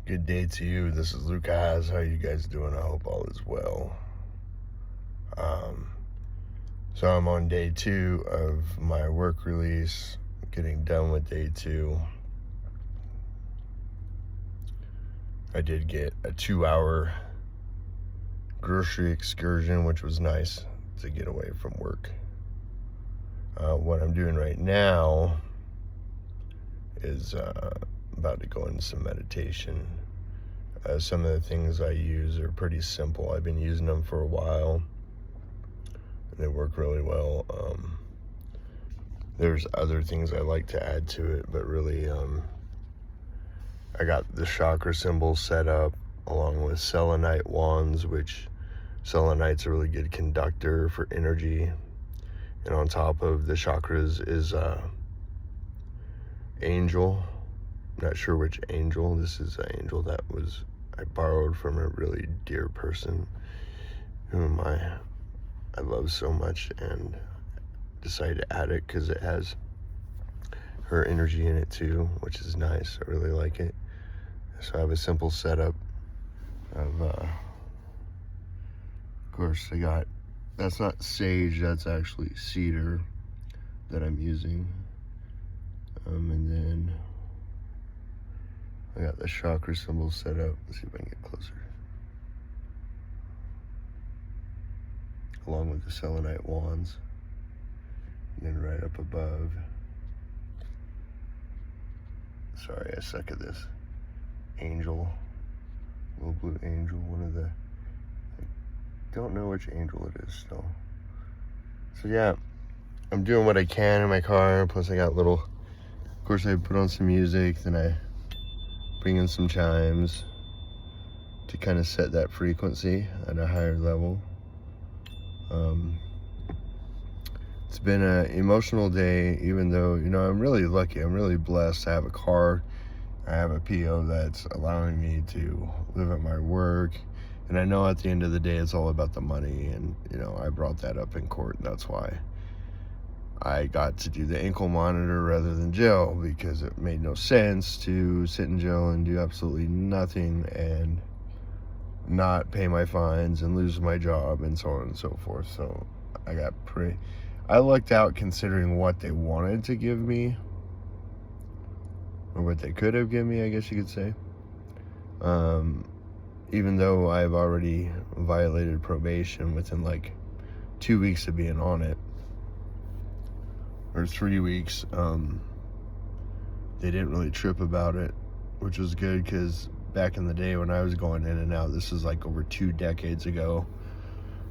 Good day to you. This is Luke Haas. How you guys doing? I hope all is well. Um, so I'm on day 2 of my work release, getting done with day 2. I did get a 2-hour grocery excursion, which was nice to get away from work. What I'm doing right now is about to go into some meditation. Some of the things I use are pretty simple. I've been using them for a while. They work really well. There's other things I like to add to it, but really, I got the chakra symbols set up along with selenite wands, which selenite's a really good conductor for energy. And on top of the chakras is angel. Not sure which angel. This is an angel that I borrowed from a really dear person whom I love so much, and decided to add it because it has her energy in it too, which is nice. I really like it. So I have a simple setup of course that's not sage, that's actually cedar that I'm using. And then I got the chakra symbol set up. Let's see if I can get closer. Along with the selenite wands. And then right up above. Sorry, I suck at this. Angel. Little blue angel. I don't know which angel it is still. So yeah, I'm doing what I can in my car. Plus I got of course I put on some music. Then I bring in some chimes to kind of set that frequency at a higher level. It's been an emotional day, even though, I'm really lucky. I'm really blessed to have a car. I have a PO that's allowing me to live at my work. And I know at the end of the day, it's all about the money. And, I brought that up in court. That's why I got to do the ankle monitor rather than jail, because it made no sense to sit in jail and do absolutely nothing and not pay my fines and lose my job and so on and so forth. So I lucked out considering what they wanted to give me, or what they could have given me, I guess you could say. Even though I've already violated probation within 2 weeks of being on it, or 3 weeks, they didn't really trip about it, which was good, because back in the day when I was going in and out, this is over 2 decades ago,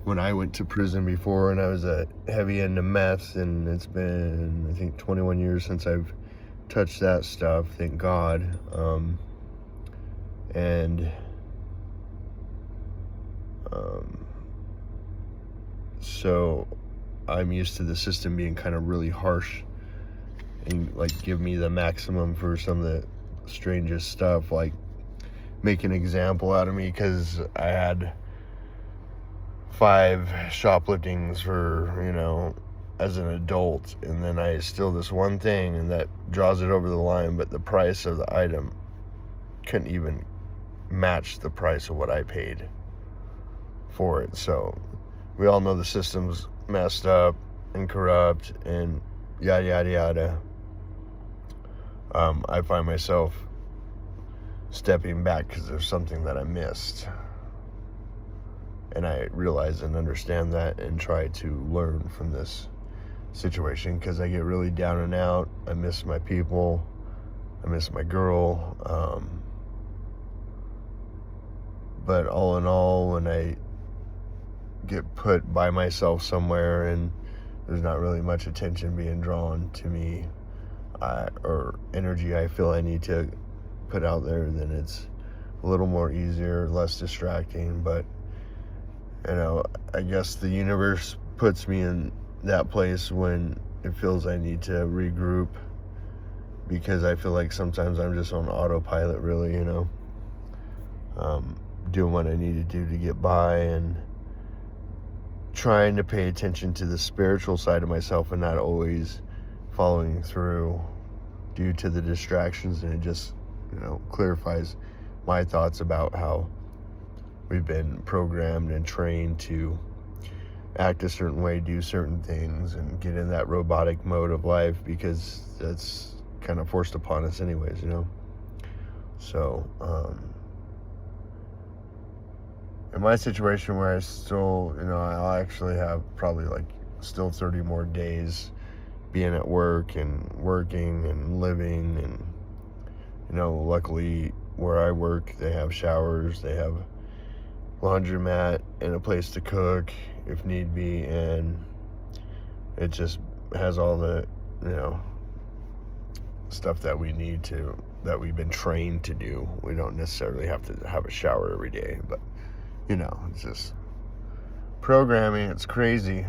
when I went to prison before, and I was heavy into meth, and it's been, I think, 21 years since I've touched that stuff, thank God. So I'm used to the system being kind of really harsh and give me the maximum for some of the strangest stuff, make an example out of me because I had 5 shopliftings for, as an adult, and then I steal this one thing and that draws it over the line, but the price of the item couldn't even match the price of what I paid for it. So we all know the system's messed up and corrupt and yada yada yada. I find myself stepping back because there's something that I missed, and I realize and understand that and try to learn from this situation, because I get really down and out. I miss my people, I miss my girl, but all in all, when I get put by myself somewhere and there's not really much attention being drawn to me, or energy I feel I need to put out there, then it's a little more easier, less distracting. But I guess the universe puts me in that place when it feels I need to regroup, because I feel like sometimes I'm just on autopilot, really, doing what I need to do to get by, and trying to pay attention to the spiritual side of myself, and not always following through due to the distractions. And it just clarifies my thoughts about how we've been programmed and trained to act a certain way, do certain things, and get in that robotic mode of life, because that's kind of forced upon us anyways, So, in my situation where I still, I'll actually have probably like still 30 more days being at work and working and living, and, luckily where I work, they have showers, they have laundromat and a place to cook if need be, and it just has all the, stuff that we need to, that we've been trained to do. We don't necessarily have to have a shower every day, but, it's just programming. It's crazy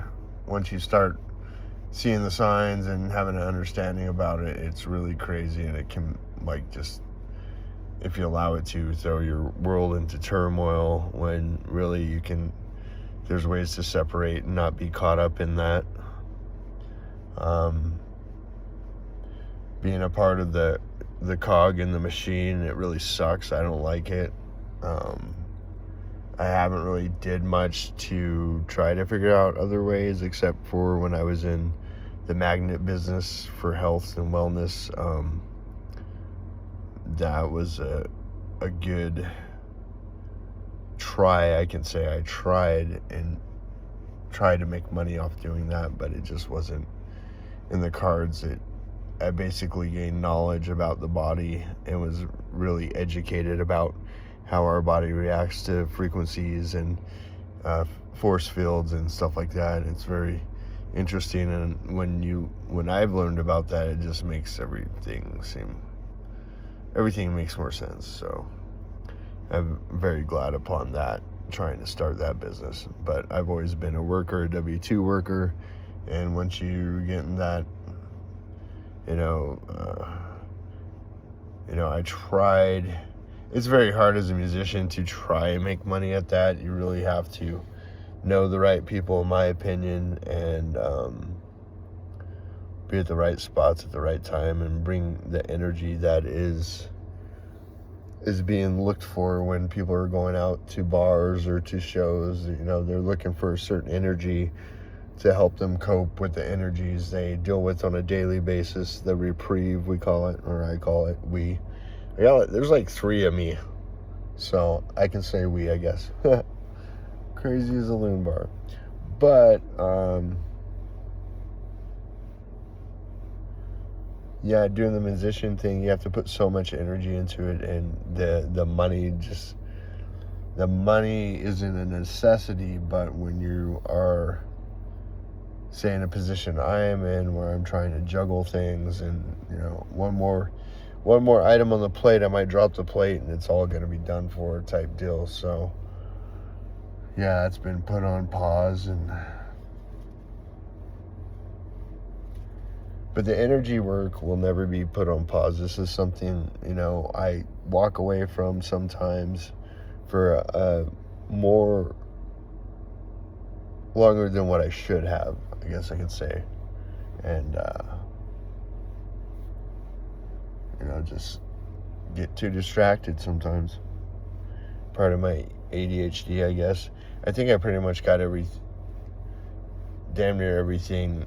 once you start seeing the signs and having an understanding about it. It's really crazy, and it can, just, if you allow it to, throw your world into turmoil, when really there's ways to separate and not be caught up in that. Being a part of the cog in the machine, it really sucks. I don't like it. I haven't really did much to try to figure out other ways, except for when I was in the magnet business for health and wellness. That was a good try. I can say I tried to make money off doing that, but it just wasn't in the cards. I basically gained knowledge about the body and was really educated about how our body reacts to frequencies and force fields and stuff like that. It's very interesting, and when I've learned about that, it just makes everything makes more sense. So I'm very glad upon that, trying to start that business. But I've always been a worker, a W-2 worker, and once you get in that, I tried. It's very hard as a musician to try and make money at that. You really have to know the right people, in my opinion, and be at the right spots at the right time, and bring the energy that is being looked for when people are going out to bars or to shows. They're looking for a certain energy to help them cope with the energies they deal with on a daily basis. The reprieve, we call it, or I call it, we. There's like 3 of me, so I can say we, I guess. Crazy as a loon bar. But, doing the musician thing, you have to put so much energy into it, and the money isn't a necessity. But when you are, say, in a position I am in, where I'm trying to juggle things, and one more item on the plate, I might drop the plate and it's all going to be done for, type deal. So it's been put on pause, but the energy work will never be put on pause. This is something, I walk away from sometimes for more longer than what I should have, I guess I could say. And just get too distracted sometimes. Part of my ADHD, I guess. I think I pretty much got damn near everything,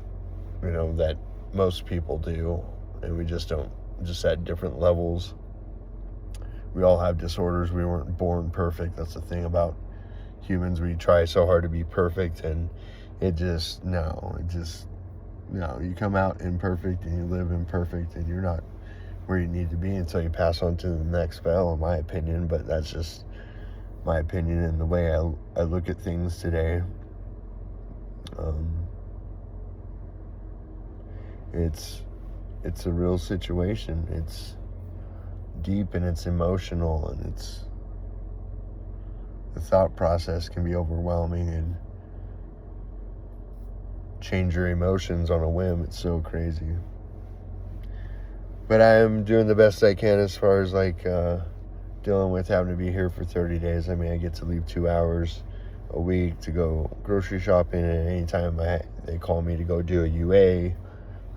that most people do, and we just at different levels. We all have disorders. We weren't born perfect. That's the thing about humans. We try so hard to be perfect, and you come out imperfect, and you live imperfect, and you're not where you need to be until you pass on to the next spell, in my opinion. But that's just my opinion and the way I look at things today. It's a real situation. It's deep, and it's emotional, and the thought process can be overwhelming and change your emotions on a whim. It's so crazy. But I am doing the best I can as far as dealing with having to be here for 30 days. I mean, I get to leave 2 hours a week to go grocery shopping, and anytime they call me to go do a UA,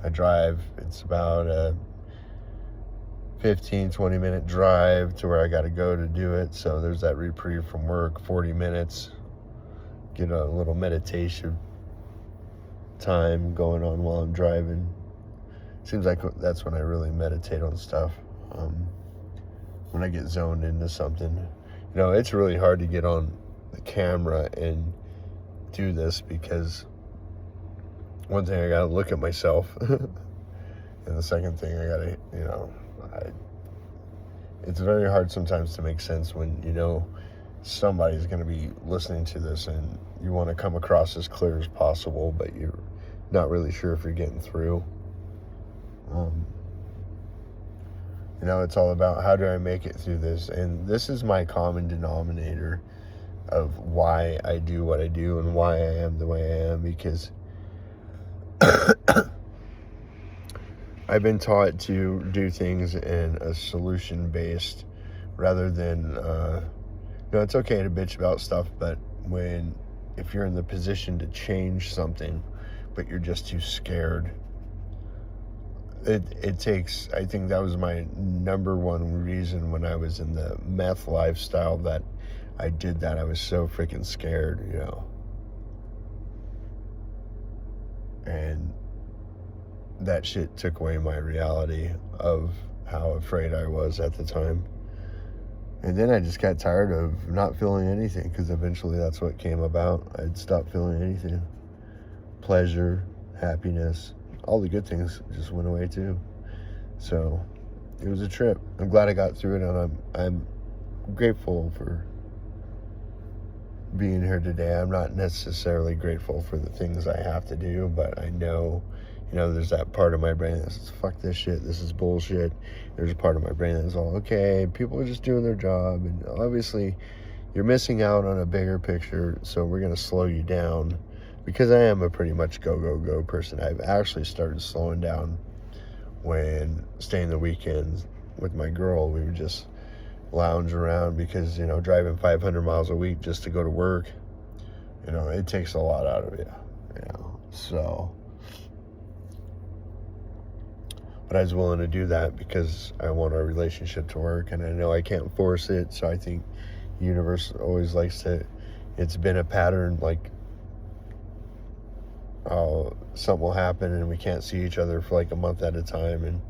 I drive. It's about a 15, 20-minute drive to where I got to go to do it. So there's that reprieve from work, 40 minutes. Get a little meditation time going on while I'm driving. Seems like that's when I really meditate on stuff. When I get zoned into something. You know, it's really hard to get on the camera and do this because one thing, I gotta look at myself. And the second thing, I gotta, it's very hard sometimes to make sense when you know somebody's gonna be listening to this and you want to come across as clear as possible, but you're not really sure if you're getting through. It's all about how do I make it through this, and this is my common denominator of why I do what I do and why I am the way I am, because I've been taught to do things in a solution-based rather than, it's okay to bitch about stuff, but if you're in the position to change something, but you're just too scared, it takes, I think that was my number one reason when I was in the meth lifestyle that I did that. I was so freaking scared, and that shit took away my reality of how afraid I was at the time. And then I just got tired of not feeling anything, because eventually that's what came about. I'd stopped feeling anything. Pleasure, happiness, all the good things just went away too. So it was a trip. I'm glad I got through it, and I'm grateful for being here today. I'm not necessarily grateful for the things I have to do, but I know, there's that part of my brain that says, fuck this shit, this is bullshit. There's a part of my brain that's all, okay, people are just doing their job, and obviously you're missing out on a bigger picture, so we're going to slow you down. Because I am a pretty much go person. I've actually started slowing down when staying the weekends with my girl. We would just lounge around because, driving 500 miles a week just to go to work, it takes a lot out of you, so. But I was willing to do that because I want our relationship to work, and I know I can't force it, so I think the universe always likes to, it's been a pattern, like, something will happen and we can't see each other for like a month at a time, and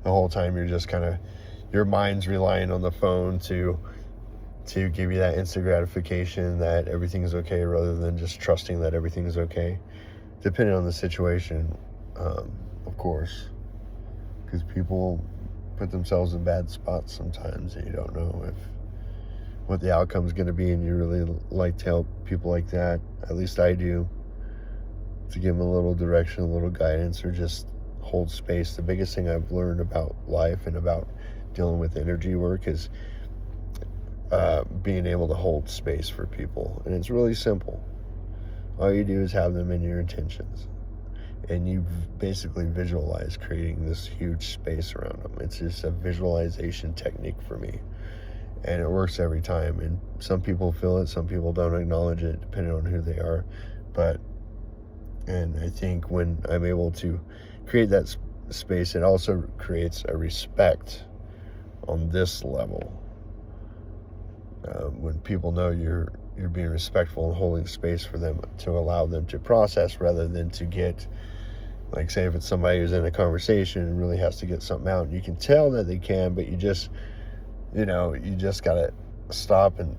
the whole time you're just kind of, your mind's relying on the phone to give you that instant gratification that everything's okay, rather than just trusting that everything's okay, depending on the situation, of course, because people put themselves in bad spots sometimes, and you don't know what the outcome's going to be, and you really like to help people like that. At least I do, to give them a little direction, a little guidance, or just hold space. The biggest thing I've learned about life and about dealing with energy work is being able to hold space for people. And it's really simple. All you do is have them in your intentions, and you basically visualize creating this huge space around them. It's just a visualization technique for me, and it works every time. And some people feel it, some people don't acknowledge it, depending on who they are. And I think when I'm able to create that space, it also creates a respect on this level. When people know you're being respectful and holding space for them to allow them to process, rather than to get, like, say if it's somebody who's in a conversation and really has to get something out, and you can tell that they can, but you just gotta stop. And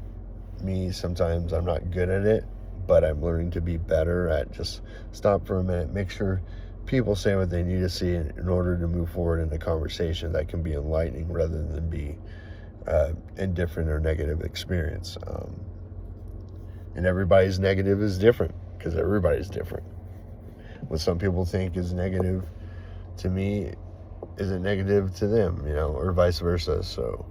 me, sometimes I'm not good at it, but I'm learning to be better at just stop for a minute, make sure people say what they need to see in order to move forward in a conversation that can be enlightening, rather than be indifferent or negative experience. And everybody's negative is different, because everybody's different. What some people think is negative to me isn't negative to them, or vice versa. So,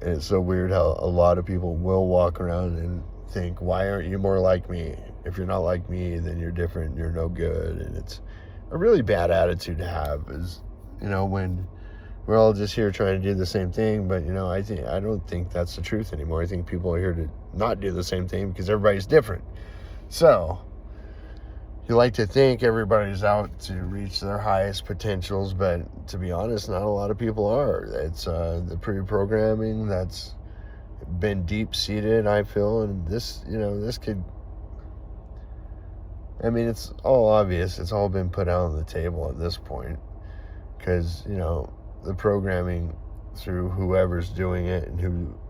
and it's so weird how a lot of people will walk around and think, why aren't you more like me? If you're not like me, then you're different, you're no good. And it's a really bad attitude to have, is, when we're all just here trying to do the same thing. But, I don't think that's the truth anymore. I think people are here to not do the same thing because everybody's different. So, you like to think everybody's out to reach their highest potentials, but to be honest, not a lot of people are. It's the pre-programming that's been deep-seated, I feel, and this could, I mean, it's all obvious. It's all been put out on the table at this point, because, the programming through whoever's doing it and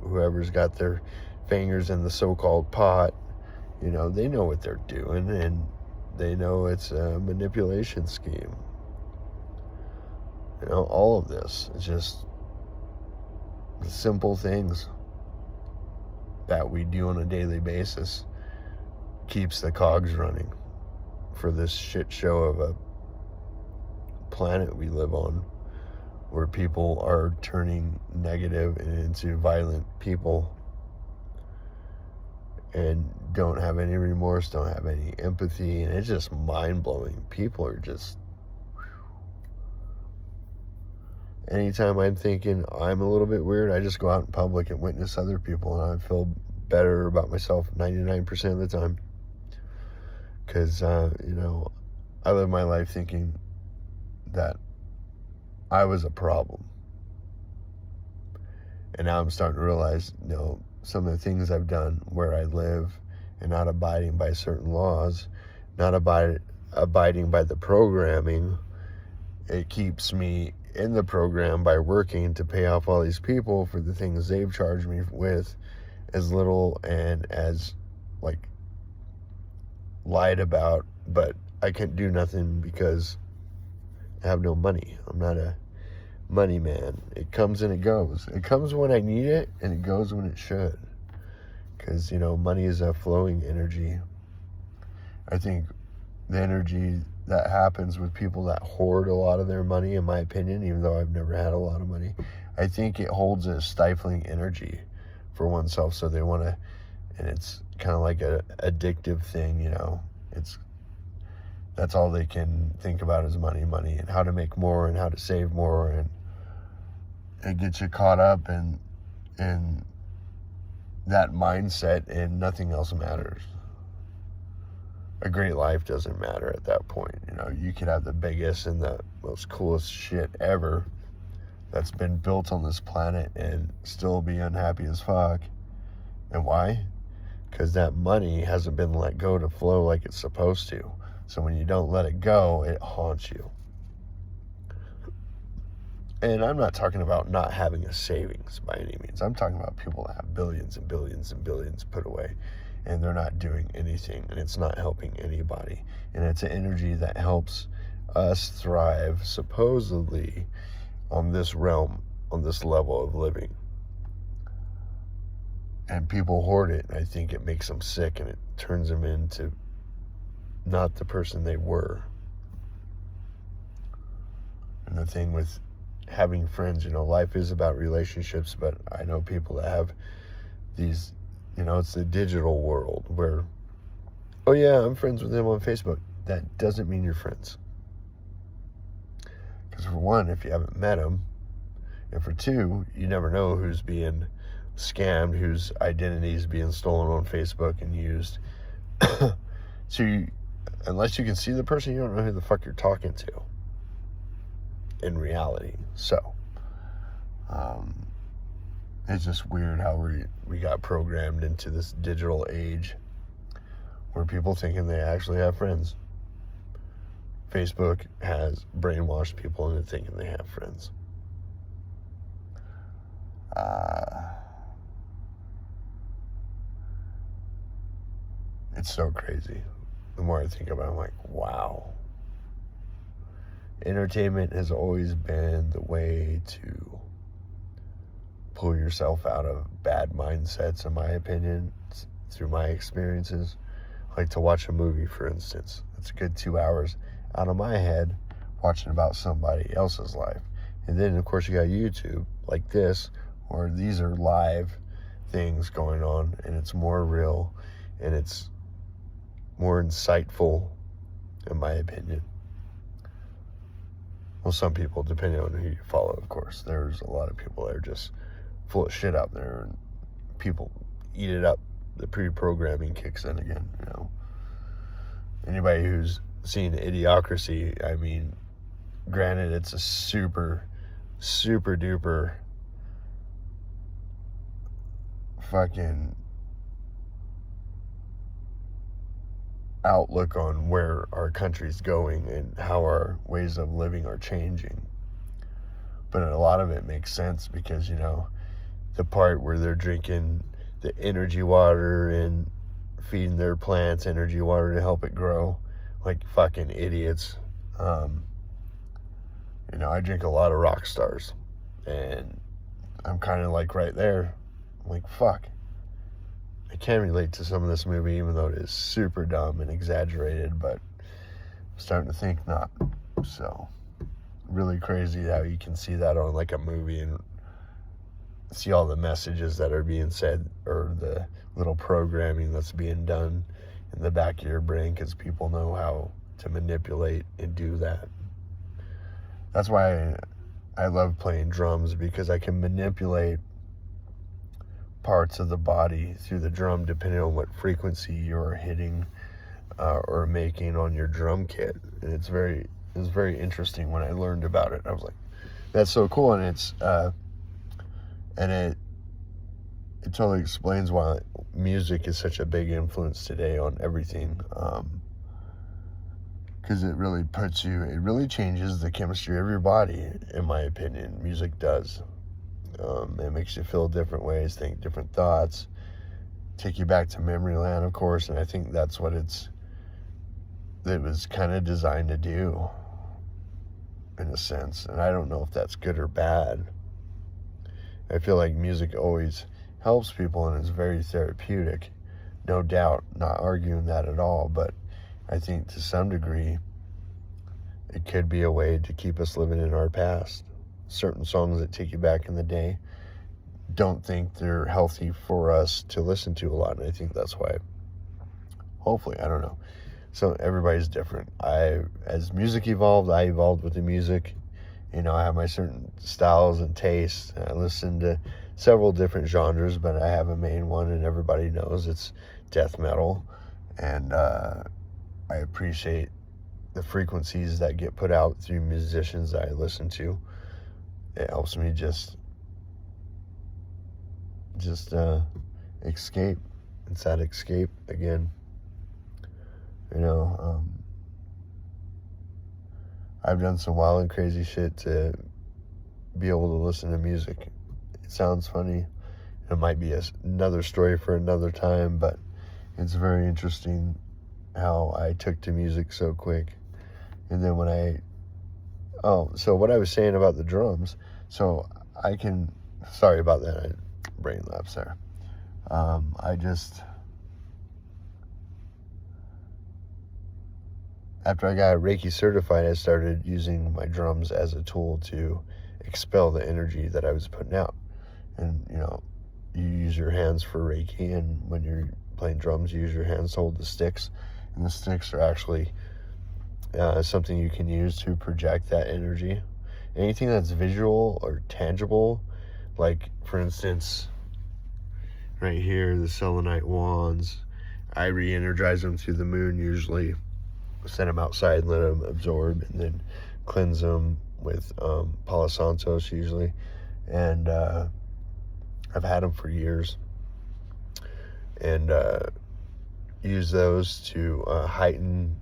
whoever's got their fingers in the so-called pot, they know what they're doing, and they know it's a manipulation scheme. All of this is just the simple things that we do on a daily basis keeps the cogs running for this shit show of a planet we live on, where people are turning negative and into violent people and don't have any remorse, don't have any empathy, and it's just mind-blowing. People are just... Anytime I'm thinking I'm a little bit weird, I just go out in public and witness other people, and I feel better about myself 99% of the time. Because, I live my life thinking that I was a problem. And now I'm starting to realize, some of the things I've done where I live and not abiding by certain laws, not abiding by the programming, it keeps me in the program by working to pay off all these people for the things they've charged me with as little and as, lied about, but I can't do nothing because I have no money. I'm not a money man. It comes and it goes. It comes when I need it, and it goes when it should. Because, money is a flowing energy. I think the energy that happens with people that hoard a lot of their money, in my opinion, even though I've never had a lot of money, I think it holds a stifling energy for oneself, so they want to, and it's kind of like a addictive thing, that's all they can think about is money, and how to make more and how to save more, and it gets you caught up in that mindset, and nothing else matters. A great life doesn't matter at that point. You could have the biggest and the most coolest shit ever that's been built on this planet and still be unhappy as fuck. And why? Because that money hasn't been let go to flow like it's supposed to. So when you don't let it go, it haunts you. And I'm not talking about not having a savings by any means. I'm talking about people that have billions and billions and billions put away, and they're not doing anything, and it's not helping anybody. And it's an energy that helps us thrive, supposedly, on this realm, on this level of living. And people hoard it, and I think it makes them sick, and it turns them into not the person they were. And the thing with having friends, life is about relationships, but I know people that have these, it's the digital world where, oh yeah, I'm friends with them on Facebook. That doesn't mean you're friends. Because for one, if you haven't met them, and for two, you never know who's being scammed, whose identity is being stolen on Facebook and used. So unless you can see the person, you don't know who the fuck you're talking to in reality. So it's just weird how we got programmed into this digital age where people thinking they actually have friends. Facebook has brainwashed people into thinking they have friends. It's so crazy. The more I think about it, I'm like, wow. Entertainment has always been the way to pull yourself out of bad mindsets, in my opinion, through my experiences. I like to watch a movie, for instance. It's a good 2 hours out of my head watching about somebody else's life. And then, of course, you got YouTube like this, where these are live things going on, and it's more real, and it's more insightful, in my opinion. Well, some people, depending on who you follow, of course. There's a lot of people that are just full of shit out there, and people eat it up. The pre-programming kicks in again, Anybody who's seeing Idiocracy, I mean, granted, it's a super, super duper fucking outlook on where our country's going and how our ways of living are changing. But a lot of it makes sense because, the part where they're drinking the energy water and feeding their plants energy water to help it grow like fucking idiots. I drink a lot of Rock Stars, and I'm kind of like right there. I'm like, fuck. I can relate to some of this movie, even though it is super dumb and exaggerated, but I'm starting to think not. So, really crazy how you can see that on like a movie and see all the messages that are being said, or the little programming that's being done in the back of your brain, because people know how to manipulate and do that. That's why I love playing drums, because I can manipulate parts of the body through the drum depending on what frequency you're hitting or making on your drum kit. And it was very interesting when I learned about it. I was like, that's so cool. And it totally explains why music is such a big influence today on everything. Because it really changes the chemistry of your body, in my opinion. Music does. It makes you feel different ways, think different thoughts, take you back to memory land, of course, and I think that's what it was kind of designed to do, in a sense. And I don't know if that's good or bad. I feel like music always helps people and is very therapeutic, no doubt, not arguing that at all, but I think to some degree it could be a way to keep us living in our past. Certain songs that take you back in the day, don't think they're healthy for us to listen to a lot, and I think that's why, hopefully, I don't know. So everybody's different. As music evolved, I evolved with the music. I have my certain styles and tastes. I listen to several different genres, but I have a main one, and everybody knows it's death metal. And I appreciate the frequencies that get put out through musicians that I listen to. It helps me just escape. It's that escape again. I've done some wild and crazy shit to be able to listen to music. It sounds funny. It might be another story for another time, but it's very interesting how I took to music so quick. And then so what I was saying about the drums, so sorry about that, I brain lapse there. After I got Reiki certified, I started using my drums as a tool to expel the energy that I was putting out. And, you use your hands for Reiki, and when you're playing drums, you use your hands to hold the sticks. And the sticks are actually something you can use to project that energy. Anything that's visual or tangible, like, for instance, right here, the selenite wands, I re-energize them through the moon usually. Send them outside and let them absorb, and then cleanse them with Palo Santos usually. And I've had them for years, and use those to heighten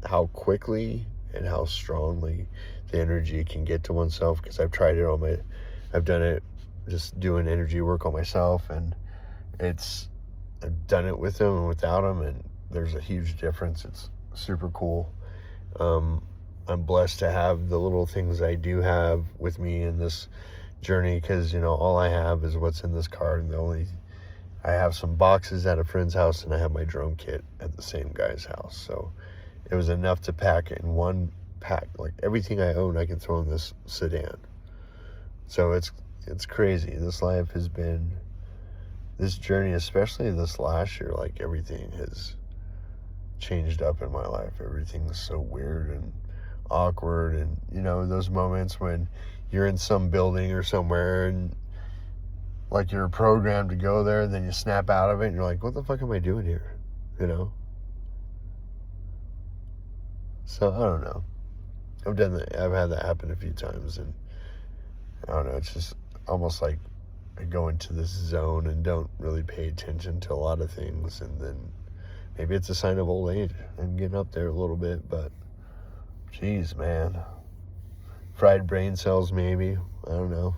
how quickly and how strongly the energy can get to oneself, because I've tried it I've done it just doing energy work on myself, and I've done it with them and without them, and there's a huge difference. It's super cool. I'm blessed to have the little things I do have with me in this journey, because all I have is what's in this car, and I have some boxes at a friend's house, and I have my drum kit at the same guy's house. So it was enough to pack it in one pack. Like, everything I own I can throw in this sedan. So it's crazy. This life has been, this journey, especially this last year, like, everything has changed up in my life. Everything's so weird and awkward, and those moments when you're in some building or somewhere, and like you're programmed to go there, and then you snap out of it, and you're like, what the fuck am I doing here? So I don't know. I've had that happen a few times, and I don't know. It's just almost like I go into this zone and don't really pay attention to a lot of things, and then maybe it's a sign of old age. I'm getting up there a little bit, but geez, man. Fried brain cells, maybe. I don't know.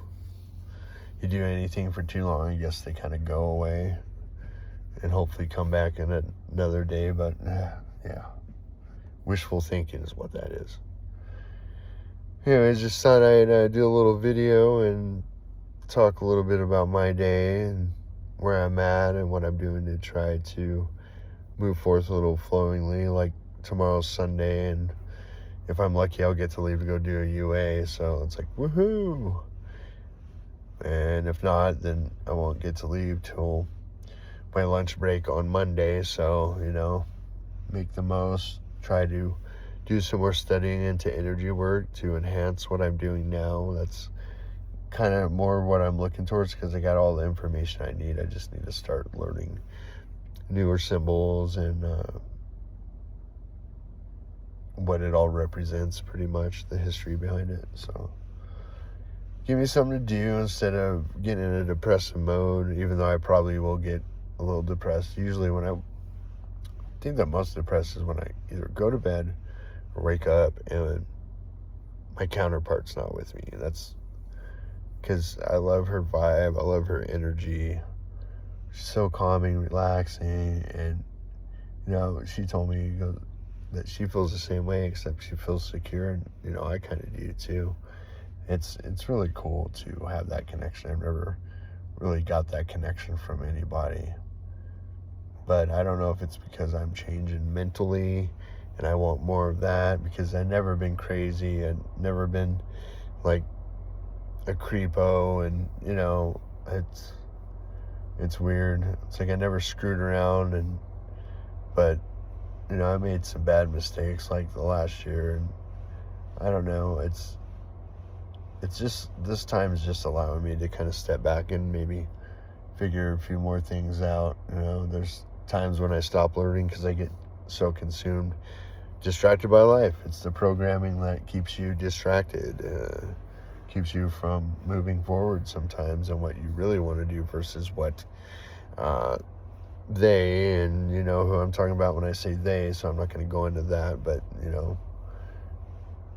You do anything for too long, I guess they kind of go away and hopefully come back in another day. But yeah, wishful thinking is what that is. Anyways, just thought I'd do a little video and talk a little bit about my day and where I'm at and what I'm doing to try to move forth a little flowingly. Like tomorrow's Sunday, and if I'm lucky, I'll get to leave to go do a UA. So it's like, woohoo! And if not, then I won't get to leave till my lunch break on Monday. So, make the most, try to do some more studying into energy work to enhance what I'm doing now. That's kind of more what I'm looking towards, because I got all the information I need. I just need to start learning newer symbols and what it all represents, pretty much the history behind it. So give me something to do instead of getting in a depressive mode, even though I probably will get a little depressed. Usually I think that most depressed is when I either go to bed or wake up and my counterpart's not with me. That's because I love her vibe. I love her energy. She's so calming, relaxing, and she told me that she feels the same way, except she feels secure, and I kind of do too. It's really cool to have that connection. I've never really got that connection from anybody, but I don't know if it's because I'm changing mentally and I want more of that, because I've never been crazy. I've never been like a creepo, and it's weird. It's like I never screwed around, but I made some bad mistakes like the last year, and I don't know, it's just, this time is just allowing me to kind of step back and maybe figure a few more things out. There's times when I stop learning because I get so consumed, distracted by life. It's the programming that keeps you distracted, keeps you from moving forward sometimes and what you really want to do versus what they, and who I'm talking about when I say they, so I'm not going to go into that, but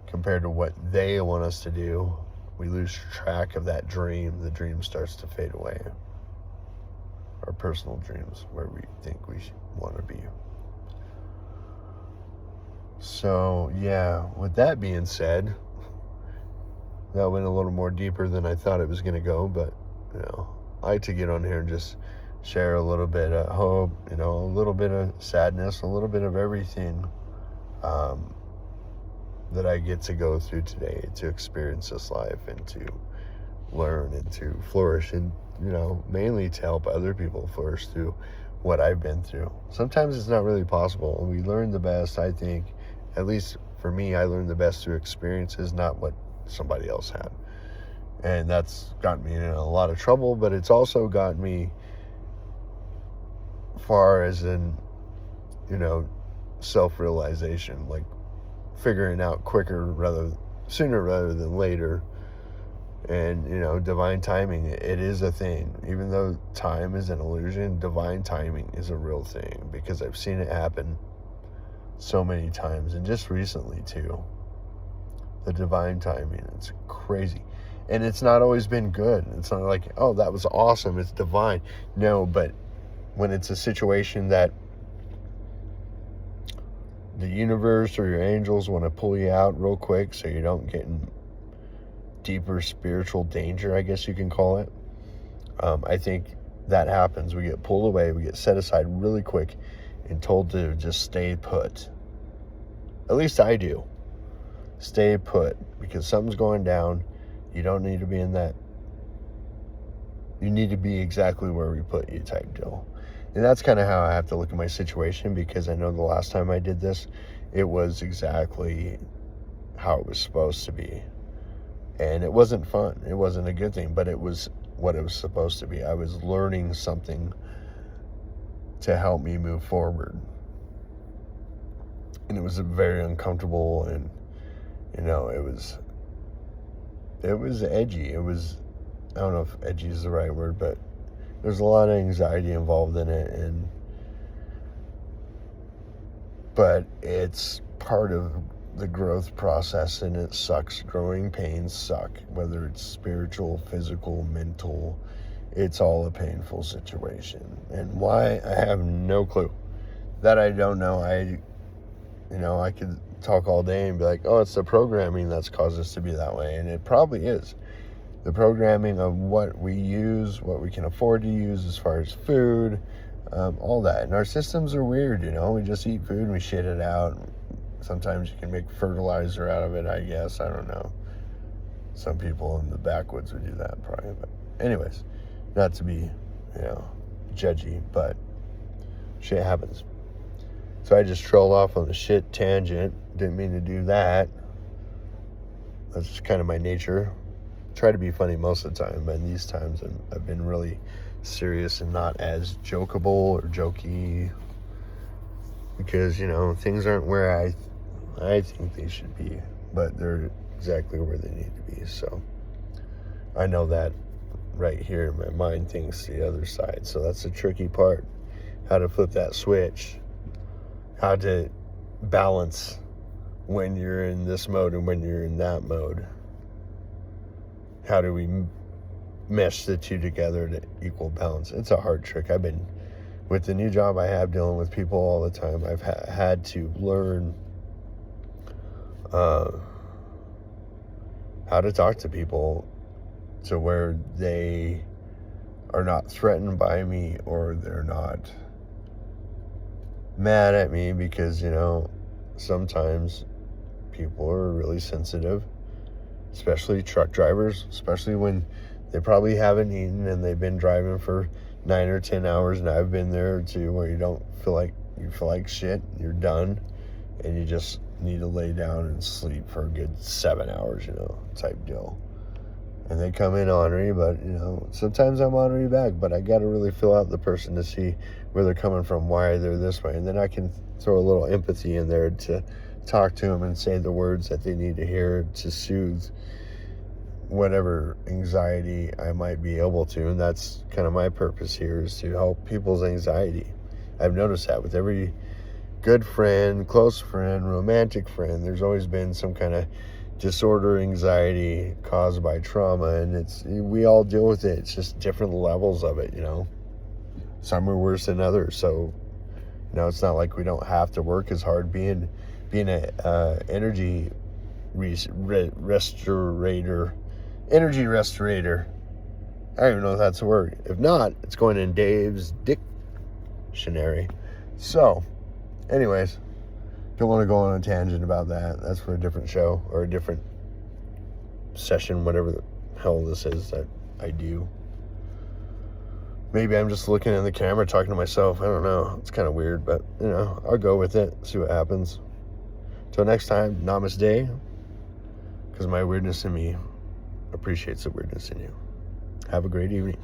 compared to what they want us to do, we lose track of that dream. The dream starts to fade away. Our personal dreams, where we think we want to be. So yeah, with that being said, that went a little more deeper than I thought it was going to go, but I like to get on here and just share a little bit of hope, a little bit of sadness, a little bit of everything that I get to go through today, to experience this life and to learn and to flourish, and mainly to help other people flourish through what I've been through. Sometimes it's not really possible, and we learn the best, I think, at least for me, I learned the best through experiences, not what somebody else had. And that's gotten me in a lot of trouble, but it's also gotten me far as in, self-realization, like figuring out sooner rather than later. And divine timing, it is a thing. Even though time is an illusion, divine timing is a real thing, because I've seen it happen so many times, and just recently too. The divine timing, it's crazy, and it's not always been good. It's not like, oh, that was awesome, it's divine. No, but when it's a situation that the universe or your angels want to pull you out real quick so you don't get in deeper spiritual danger, I guess you can call it, I think that happens. We get pulled away, we get set aside really quick and told to just stay put. At least I do. Stay put, because something's going down. You don't need to be in that. You need to be exactly where we put you type deal. And that's kind of how I have to look at my situation, because I know the last time I did this, it was exactly how it was supposed to be. And it wasn't fun. It wasn't a good thing, but it was what it was supposed to be. I was learning something to help me move forward. and it was very uncomfortable, and you know, it was edgy. It was, I don't know if edgy is the right word, but there's a lot of anxiety involved in it, but it's part of the growth process, and it sucks. Growing pains suck, whether it's spiritual, physical, mental. It's all a painful situation. And why, I have no clue. That I don't know. I could talk all day and be like, oh, it's the programming that's caused us to be that way. And it probably is. The programming of what we use, what we can afford to use as far as food, all that. And our systems are weird, we just eat food and we shit it out. Sometimes you can make fertilizer out of it, I guess. I don't know. Some people in the backwoods would do that probably. But anyways, not to be, judgy, but shit happens. So I just trolled off on the shit tangent. Didn't mean to do that. That's just kind of my nature. Try to be funny most of the time, but in these times I've been really serious and not as jokeable or jokey, because things aren't where I think they should be, but they're exactly where they need to be. So I know that right here, my mind thinks the other side. So that's the tricky part, how to flip that switch, how to balance when you're in this mode and when you're in that mode. How do we mesh the two together to equal balance? It's a hard trick. I've been, with the new job I have, dealing with people all the time. I've had to learn how to talk to people to where they are not threatened by me, or they're not mad at me, because sometimes people are really sensitive, especially truck drivers, especially when they probably haven't eaten and they've been driving for 9 or 10 hours, and I've been there too, where you feel like shit, you're done, and you just need to lay down and sleep for a good 7 hours, type deal. And they come in ornery, but sometimes I'm ornery back, but I got to really fill out the person to see where they're coming from, why they're this way, and then I can throw a little empathy in there to talk to them and say the words that they need to hear to soothe whatever anxiety I might be able to. And that's kind of my purpose here, is to help people's anxiety. I've noticed that with every good friend, close friend, romantic friend, there's always been some kind of disorder, anxiety caused by trauma, and we all deal with it. It's just different levels of it. Some are worse than others. So it's not like we don't have to work as hard. Being a energy restorator. I don't even know if that's a word. If not, it's going in Dave's dictionary. So, anyways, don't want to go on a tangent about that. That's for a different show or a different session, whatever the hell this is that I do. Maybe I'm just looking in the camera talking to myself. I don't know. It's kind of weird, but I'll go with it, see what happens. Till next time, namaste, because my weirdness in me appreciates the weirdness in you. Have a great evening.